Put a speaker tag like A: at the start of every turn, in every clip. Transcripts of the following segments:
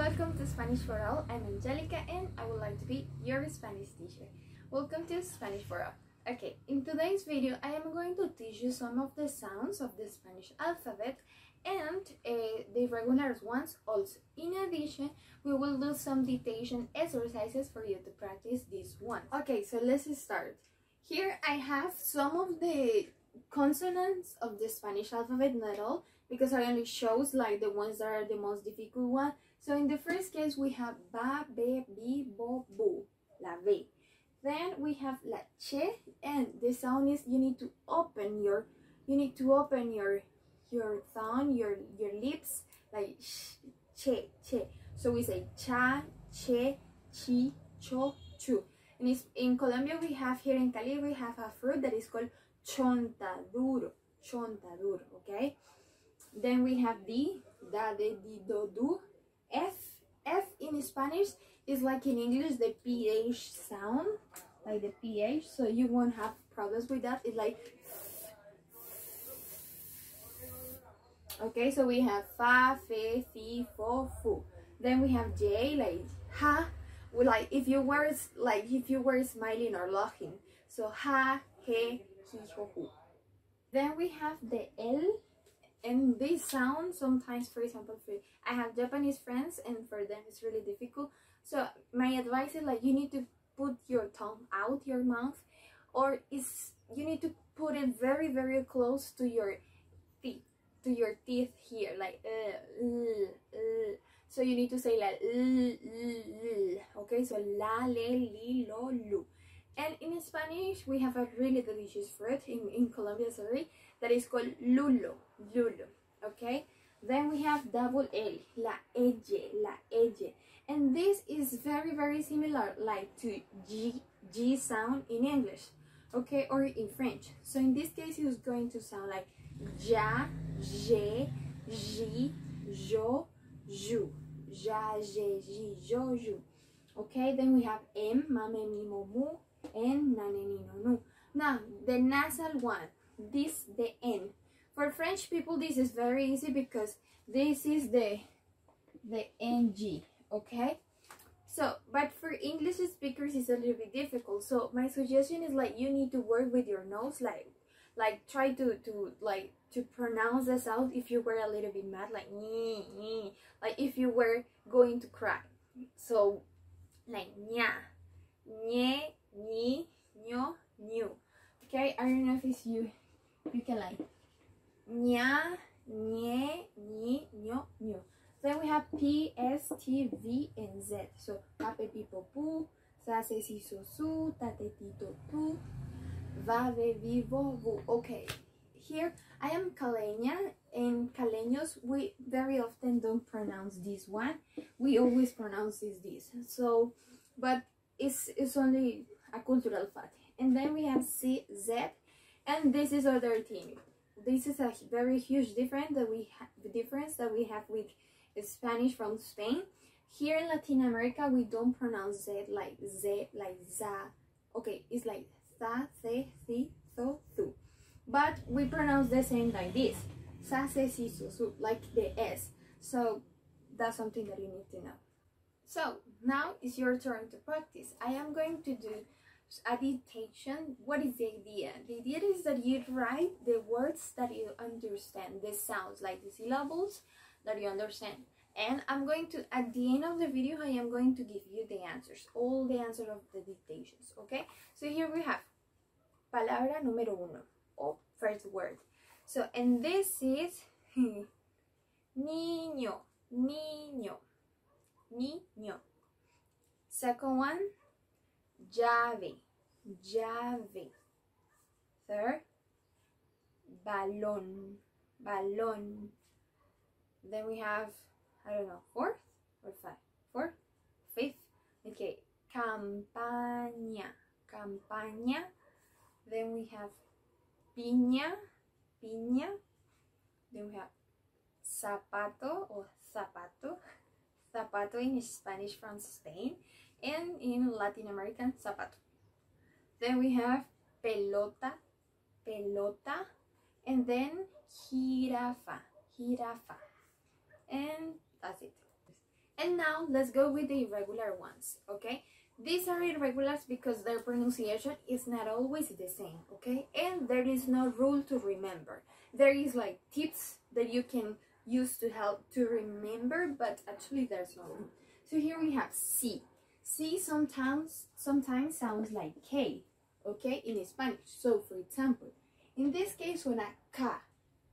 A: Welcome to Spanish for All. I'm Angelica and I would like to be your Spanish teacher. Welcome to Spanish for All. Okay, in today's video I am going to teach you some of the sounds of the Spanish alphabet and the regular ones also. In addition, we will do some dictation exercises for you to practice these ones. Okay, so let's start. Here I have some of the consonants of the Spanish alphabet, not all, because I only shows like the ones that are the most difficult one. So in the first case we have ba, be, bi, bo, bu, la V. Then we have la che, and the sound is you need to open your tongue, your lips, like sh, che, che. So we say cha, che, chi, cho, chu. And it's, in Colombia we have, here in Cali we have a fruit that is called chontaduro, okay? Then we have D, da, de, di, do, do. F in Spanish is like in English the PH sound, like the PH, so you won't have problems with that. It's like, okay, so we have fa, fe, fi, fo, fu. Then we have J, like ha, like if you were smiling or laughing. So ha, he, hi, ho, hu. Then we have the L. And they sound sometimes, for example, I have Japanese friends and for them it's really difficult. So my advice is like you need to put your tongue out your mouth, or you need to put it very, very close to your teeth here, like so you need to say like okay, so la, le, li, lo, lu. And in Spanish we have a really delicious fruit in Colombia, sorry, that is called lulo, okay? Then we have double L, la elle, and this is very, very similar like to G sound in English, okay, or in French. So in this case it's going to sound like ja, je, ji, jo, ju, ja, je, ji, jo, ju. Okay, then we have M, mame, mi, mo, mu, and nane, ni, no, nu. Now the nasal one, this, the N. For French people this is very easy because this is the NG, okay? So, but for English speakers it's a little bit difficult. So my suggestion is like you need to work with your nose, like try to pronounce the sound if you were a little bit mad, like like if you were going to cry. So like nya, nye, ni, nyo, new. Okay, I don't know if it's you can like nya, nye, ni, nyo, new. Then we have P, S, T, V, and Z. So pape, pipo, pu, sa, se, si, so, su, tate, tito, tu, va, ve, vivo, vu. Okay, here I am Caleña, and Caleños, we very often don't pronounce this one. We always pronounce this. So, but it's only a cultural fact. And then we have C, Z, and this is other thing. This is a very huge difference that we have with Spanish from Spain. Here in Latin America we don't pronounce Z, like za. Okay, it's like sa, se, si, so, su. But we pronounce the same like this. Sa, se, si, so, su, like the S. So that's something that you need to know. So now it's your turn to practice. I am going to do a dictation. What is the idea? The idea is that you write the words that you understand, the sounds, like the syllables that you understand. And I'm going to, at the end of the video, I am going to give you the answers, all the answers of the dictations, okay? So here we have palabra número uno, or first word. So, and this is niño, niño, niño. Second one, llave, llave. Third, balón, balón. Then we have, I don't know, fourth or five? Fourth? Fifth? Okay, campaña, campaña. Then we have piña, piña. Then we have zapato or zapato, zapato in Spanish from Spain, and in Latin American, zapato. Then we have pelota, pelota, and then jirafa, jirafa. And that's it. And now let's go with the irregular ones, okay? These are irregulars because their pronunciation is not always the same, okay? And there is no rule to remember. There is like tips that you can use to help to remember, but actually there's no rule. So here we have C. C sometimes sounds like K, okay, in Spanish. So for example, in this case suena K,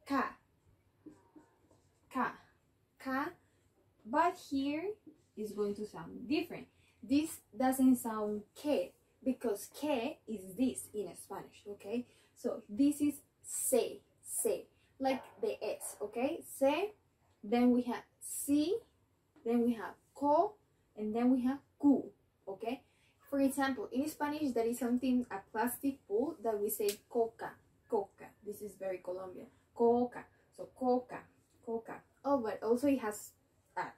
A: K, K, K, but here is going to sound different. This doesn't sound K because K is this in Spanish, okay? So this is se, like the S, okay? Se, then we have si, then we have co, and then we have cu, okay? For example, in Spanish there is something, a plastic bowl that we say coca, coca. This is very Colombian. Coca, so coca, coca. Oh, but also it has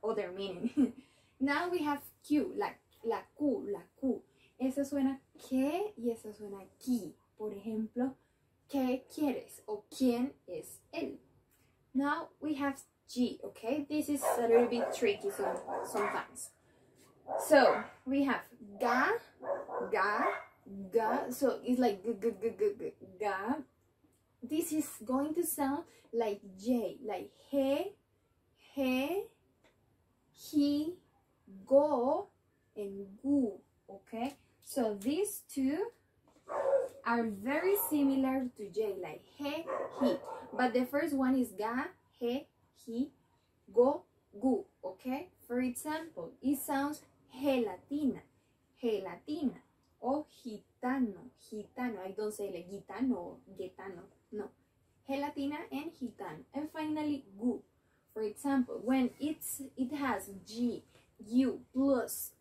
A: other meaning. Now we have Q, like la Q, la Q. Esa suena que y esa suena qui. Por ejemplo, ¿qué quieres? O ¿quién es él? Now we have G, okay? This is a little bit tricky sometimes. So we have ga, ga, ga. So it's like g, g, g, g, g, ga. This is going to sound like J, like he, he, go, and gu, okay? So these two are very similar to J, like he, but the first one is ga, he, go, gu, okay? For example, it sounds gelatina, gelatina, or gitano, gitano. I don't say like gitano or getano, no. Gelatina and gitano. And finally, gu. For example, when it has G, U, plus,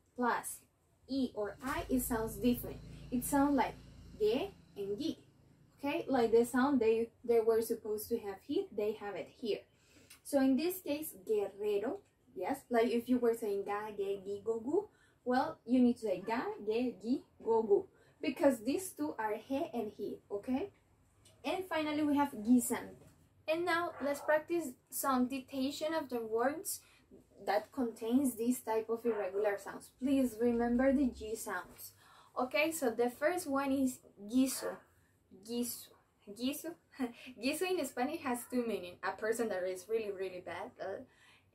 A: E or I, it sounds different. It sounds like ge and gi. Okay, like the sound they were supposed to have here, they have it here. So in this case, guerrero, yes, like if you were saying ga, ge, gi, go, gu, well, you need to say ga, ge, gi, go, gu, because these two are he and he, okay? And finally, we have guisante. And now let's practice some dictation of the words that contains this type of irregular sounds. Please remember the G sounds. Okay, so the first one is guiso. Guiso. Guiso. Guiso in Spanish has two meanings. A person that is really, really bad.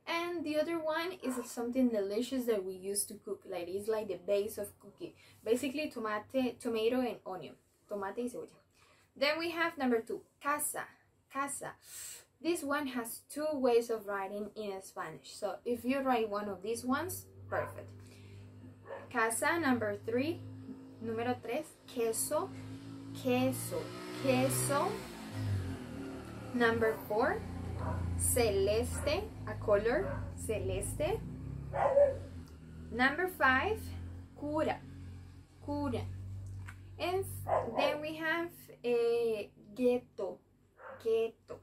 A: And the other one is something delicious that we use to cook. Like it's like the base of cooking. Basically tomato and onion. Tomate y cebolla. Then we have number 2, casa. Casa. This one has two ways of writing in Spanish. So if you write one of these ones, perfect. Casa. Number 3, número 3, queso, queso, queso. Number 4, celeste, a color, celeste. Number 5, cura, cura. And then we have a ghetto, ghetto.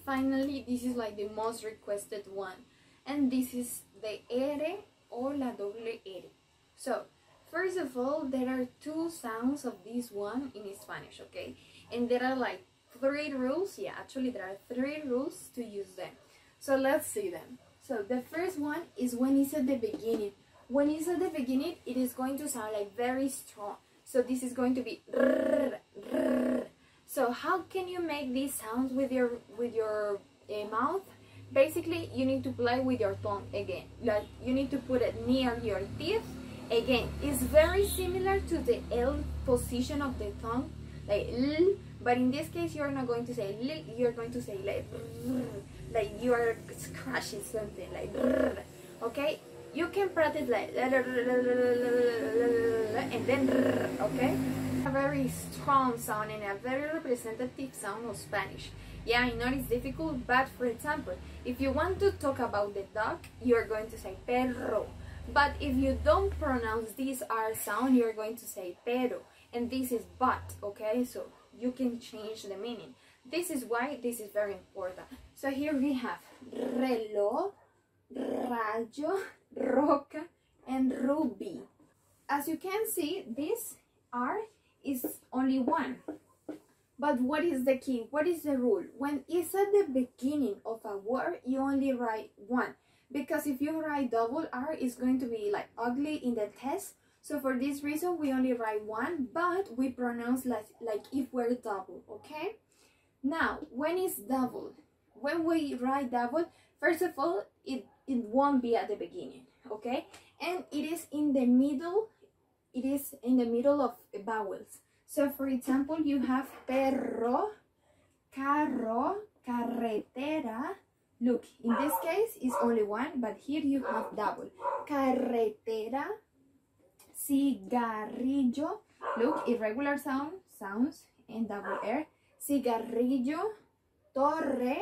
A: Finally, this is like the most requested one, and this is the ere or la doble ere. So first of all, there are two sounds of this one in Spanish, okay? And there are like 3 rules. Yeah, actually there are 3 rules to use them. So let's see them. So the first one is when it's at the beginning. When it's at the beginning, it is going to sound like very strong. So this is going to be rrr, rrr. So how can you make these sounds with your mouth? Basically, you need to play with your tongue again. Like you need to put it near your teeth. Again, it's very similar to the L position of the tongue, like L, but in this case you're not going to say L, you're going to say like you are scratching something, like okay? You can practice like and then okay? A very strong sound and a very representative sound of Spanish. Yeah, I know it's difficult, but for example, if you want to talk about the dog, you're going to say perro. But if you don't pronounce this R sound, you're going to say pero. And this is but, okay? So you can change the meaning. This is why this is very important. So here we have reloj, rayo, roca, and ruby. As you can see, this R is only one. But what is the key? What is the rule? When it's at the beginning of a word, you only write one. because if you write double R, it's going to be like ugly in the test. So for this reason, we only write one, but we pronounce like if we're double, okay? Now, when it's double, when we write double, first of all, it won't be at the beginning, okay? And it is in the middle, of vowels. So for example, you have perro, carro, carretera. Look, in this case, it's only one, but here you have double. Carretera, cigarrillo. Look, irregular sounds and double R. Cigarrillo, torre,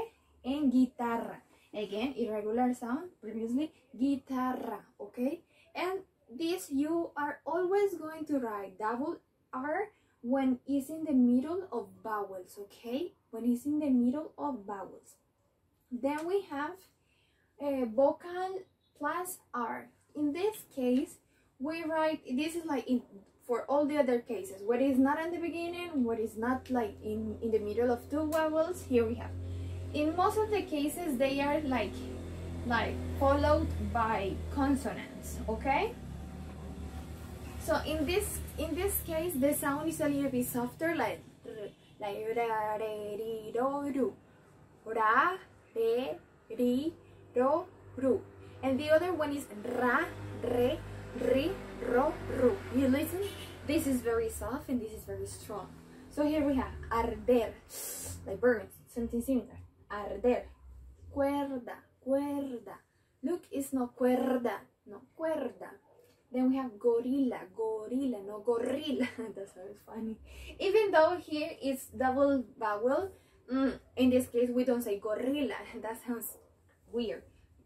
A: and guitarra. Again, irregular sound, previously, guitarra, okay? And this, you are always going to write double R when it's in the middle of vowels, okay? When it's in the middle of vowels. Then we have a vocal plus R. In this case, we write, this is like for all the other cases, what is not in the beginning, what is not like in the middle of two vowels, here we have. In most of the cases, they are like followed by consonants, okay? So in this case, the sound is a little bit softer, like ra, re, ri, ro, ru. Ra, re, ri, ro, ru. And the other one is ra, re, ri, ro, ru. You listen? This is very soft and this is very strong. So here we have arder, like burns, something similar. Arder, cuerda, cuerda. Look, it's not cuerda, no, cuerda. Then we have gorilla, gorilla, no gorilla. That's very funny. Even though here it's double vowel, in this case we don't say gorilla. That sounds weird.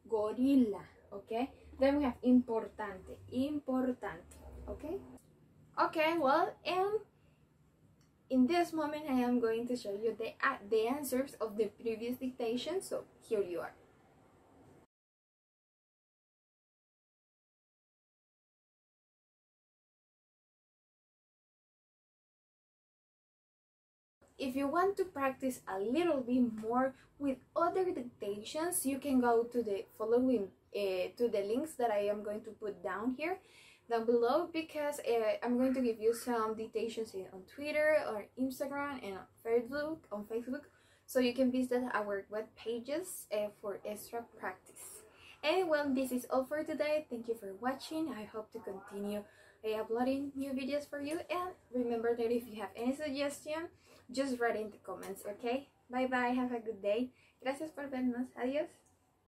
A: Gorilla, okay? Then we have importante, importante, okay? Okay, well, and in this moment I am going to show you the answers of the previous dictation. So here you are. If you want to practice a little bit more with other dictations, you can go to the following to the links that I am going to put down below, because I'm going to give you some dictations on Twitter or Instagram and on Facebook, so you can visit our web pages for extra practice. And well, this is all for today. Thank you for watching. I hope to continue uploading new videos for you, and remember that if you have any suggestion, just write in the comments, okay? Bye bye, have a good day. Gracias por vernos. Adiós.